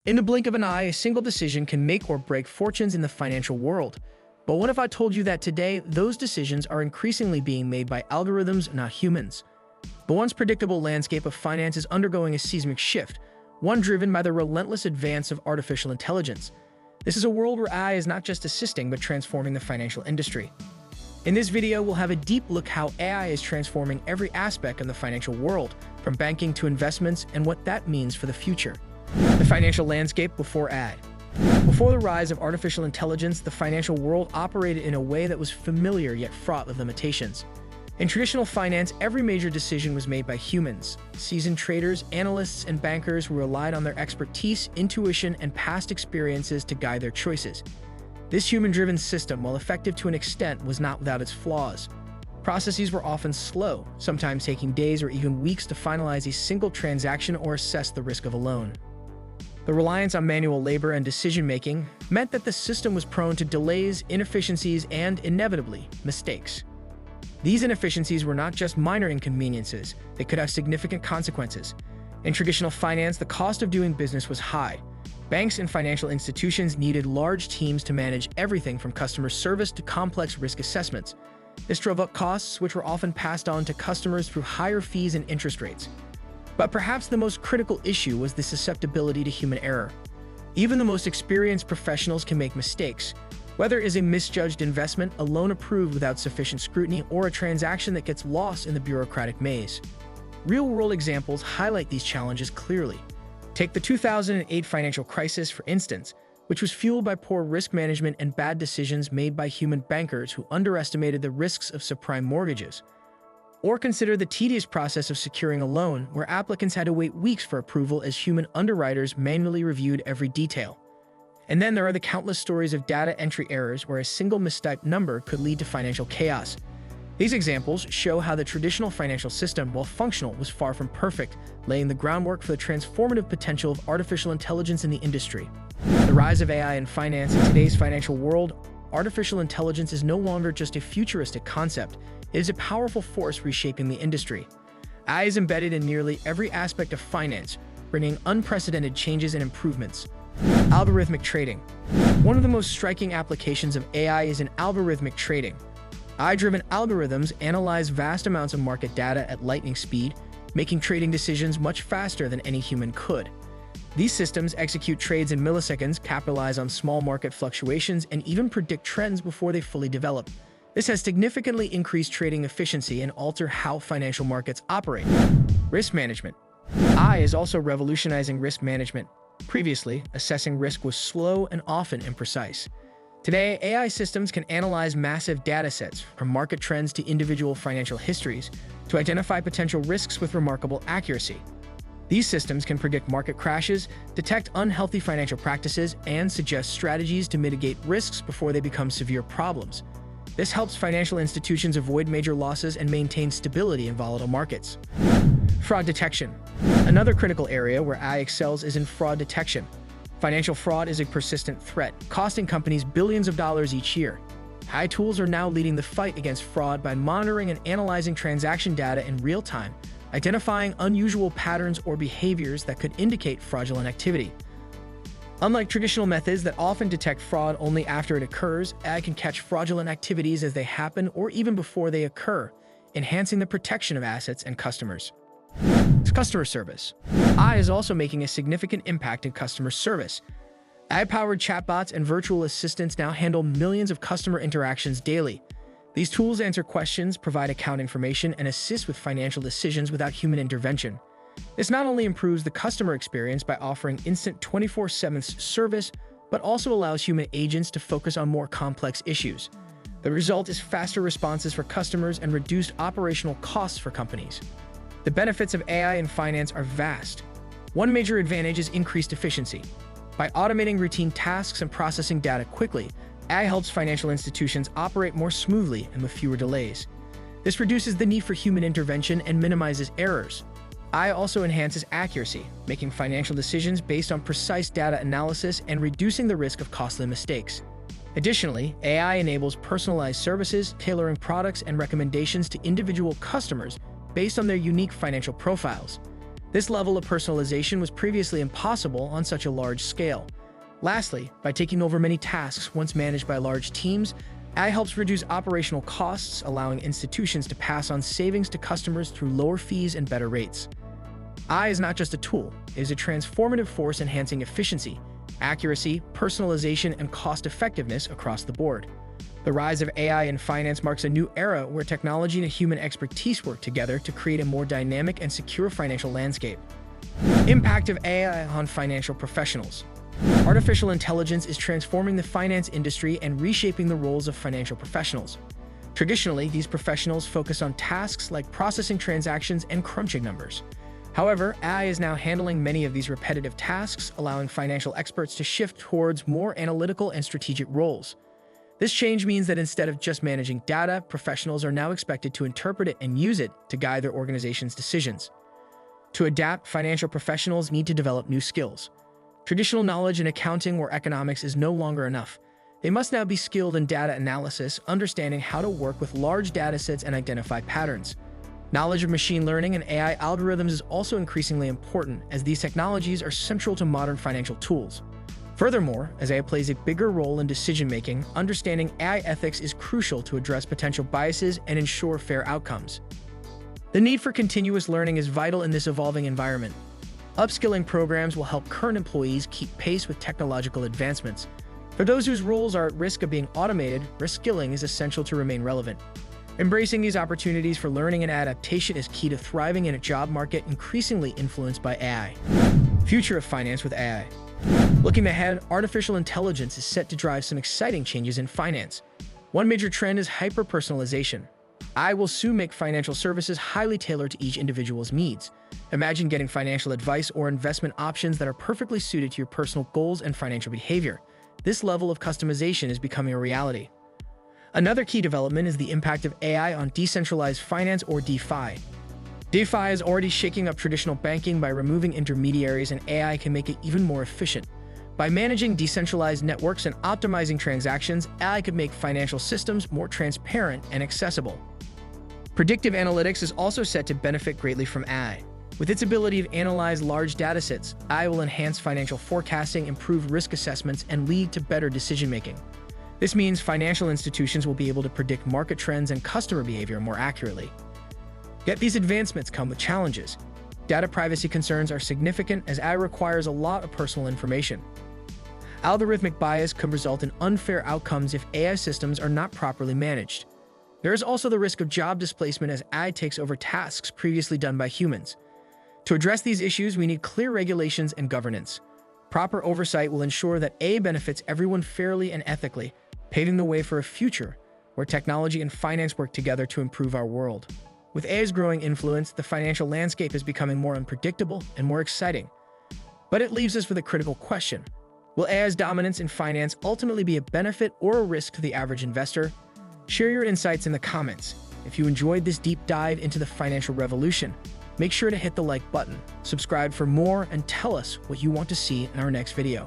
In the blink of an eye, a single decision can make or break fortunes in the financial world. But what if I told you that today, those decisions are increasingly being made by algorithms, not humans? The once predictable landscape of finance is undergoing a seismic shift, one driven by the relentless advance of artificial intelligence. This is a world where AI is not just assisting, but transforming the financial industry. In this video, we'll have a deep look how AI is transforming every aspect of the financial world, from banking to investments, and what that means for the future. The financial landscape before AI. Before the rise of artificial intelligence, the financial world operated in a way that was familiar yet fraught with limitations. In traditional finance, every major decision was made by humans, seasoned traders, analysts, and bankers who relied on their expertise, intuition, and past experiences to guide their choices. This human-driven system, while effective to an extent, was not without its flaws. Processes were often slow, sometimes taking days or even weeks to finalize a single transaction or assess the risk of a loan. The reliance on manual labor and decision-making meant that the system was prone to delays, inefficiencies, and, inevitably, mistakes. These inefficiencies were not just minor inconveniences, they could have significant consequences. In traditional finance, the cost of doing business was high. Banks and financial institutions needed large teams to manage everything from customer service to complex risk assessments. This drove up costs, which were often passed on to customers through higher fees and interest rates. But perhaps the most critical issue was the susceptibility to human error. Even the most experienced professionals can make mistakes, whether it is a misjudged investment, a loan approved without sufficient scrutiny, or a transaction that gets lost in the bureaucratic maze. Real-world examples highlight these challenges clearly. Take the 2008 financial crisis, for instance, which was fueled by poor risk management and bad decisions made by human bankers who underestimated the risks of subprime mortgages. Or consider the tedious process of securing a loan, where applicants had to wait weeks for approval as human underwriters manually reviewed every detail. And then there are the countless stories of data entry errors where a single mistyped number could lead to financial chaos. These examples show how the traditional financial system, while functional, was far from perfect, laying the groundwork for the transformative potential of artificial intelligence in the industry. The rise of AI in finance. In today's financial world, artificial intelligence is no longer just a futuristic concept. It is a powerful force reshaping the industry. AI is embedded in nearly every aspect of finance, bringing unprecedented changes and improvements. Algorithmic trading. One of the most striking applications of AI is in algorithmic trading. AI-driven algorithms analyze vast amounts of market data at lightning speed, making trading decisions much faster than any human could. These systems execute trades in milliseconds, capitalize on small market fluctuations, and even predict trends before they fully develop. This has significantly increased trading efficiency and altered how financial markets operate. Risk management. AI is also revolutionizing risk management. Previously, assessing risk was slow and often imprecise. Today, AI systems can analyze massive datasets, from market trends to individual financial histories, to identify potential risks with remarkable accuracy. These systems can predict market crashes, detect unhealthy financial practices, and suggest strategies to mitigate risks before they become severe problems. This helps financial institutions avoid major losses and maintain stability in volatile markets. Fraud detection. Another critical area where AI excels is in fraud detection. Financial fraud is a persistent threat, costing companies billions of dollars each year. AI tools are now leading the fight against fraud by monitoring and analyzing transaction data in real time, identifying unusual patterns or behaviors that could indicate fraudulent activity. Unlike traditional methods that often detect fraud only after it occurs, AI can catch fraudulent activities as they happen or even before they occur, enhancing the protection of assets and customers. Customer service. AI is also making a significant impact in customer service. AI-powered chatbots and virtual assistants now handle millions of customer interactions daily. These tools answer questions, provide account information, and assist with financial decisions without human intervention. This not only improves the customer experience by offering instant 24/7 service, but also allows human agents to focus on more complex issues. The result is faster responses for customers and reduced operational costs for companies. The benefits of AI in finance are vast. One major advantage is increased efficiency. By automating routine tasks and processing data quickly, AI helps financial institutions operate more smoothly and with fewer delays. This reduces the need for human intervention and minimizes errors. AI also enhances accuracy, making financial decisions based on precise data analysis and reducing the risk of costly mistakes. Additionally, AI enables personalized services, tailoring products and recommendations to individual customers based on their unique financial profiles. This level of personalization was previously impossible on such a large scale. Lastly, by taking over many tasks once managed by large teams, AI helps reduce operational costs, allowing institutions to pass on savings to customers through lower fees and better rates. AI is not just a tool, it is a transformative force enhancing efficiency, accuracy, personalization, and cost-effectiveness across the board. The rise of AI in finance marks a new era where technology and human expertise work together to create a more dynamic and secure financial landscape. Impact of AI on financial professionals. Artificial intelligence is transforming the finance industry and reshaping the roles of financial professionals. Traditionally, these professionals focus on tasks like processing transactions and crunching numbers. However, AI is now handling many of these repetitive tasks, allowing financial experts to shift towards more analytical and strategic roles. This change means that instead of just managing data, professionals are now expected to interpret it and use it to guide their organization's decisions. To adapt, financial professionals need to develop new skills. Traditional knowledge in accounting or economics is no longer enough. They must now be skilled in data analysis, understanding how to work with large datasets and identify patterns. Knowledge of machine learning and AI algorithms is also increasingly important, as these technologies are central to modern financial tools. Furthermore, as AI plays a bigger role in decision-making, understanding AI ethics is crucial to address potential biases and ensure fair outcomes. The need for continuous learning is vital in this evolving environment. Upskilling programs will help current employees keep pace with technological advancements. For those whose roles are at risk of being automated, reskilling is essential to remain relevant. Embracing these opportunities for learning and adaptation is key to thriving in a job market increasingly influenced by AI. Future of finance with AI. Looking ahead, artificial intelligence is set to drive some exciting changes in finance. One major trend is hyper-personalization. AI will soon make financial services highly tailored to each individual's needs. Imagine getting financial advice or investment options that are perfectly suited to your personal goals and financial behavior. This level of customization is becoming a reality. Another key development is the impact of AI on decentralized finance, or DeFi. DeFi is already shaking up traditional banking by removing intermediaries, and AI can make it even more efficient. By managing decentralized networks and optimizing transactions, AI could make financial systems more transparent and accessible. Predictive analytics is also set to benefit greatly from AI. With its ability to analyze large datasets, AI will enhance financial forecasting, improve risk assessments, and lead to better decision-making. This means financial institutions will be able to predict market trends and customer behavior more accurately. Yet these advancements come with challenges. Data privacy concerns are significant, as AI requires a lot of personal information. Algorithmic bias could result in unfair outcomes if AI systems are not properly managed. There is also the risk of job displacement as AI takes over tasks previously done by humans. To address these issues, we need clear regulations and governance. Proper oversight will ensure that AI benefits everyone fairly and ethically, paving the way for a future where technology and finance work together to improve our world. With AI's growing influence, the financial landscape is becoming more unpredictable and more exciting. But it leaves us with a critical question. Will AI's dominance in finance ultimately be a benefit or a risk to the average investor? Share your insights in the comments. If you enjoyed this deep dive into the financial revolution, make sure to hit the like button, subscribe for more, and tell us what you want to see in our next video.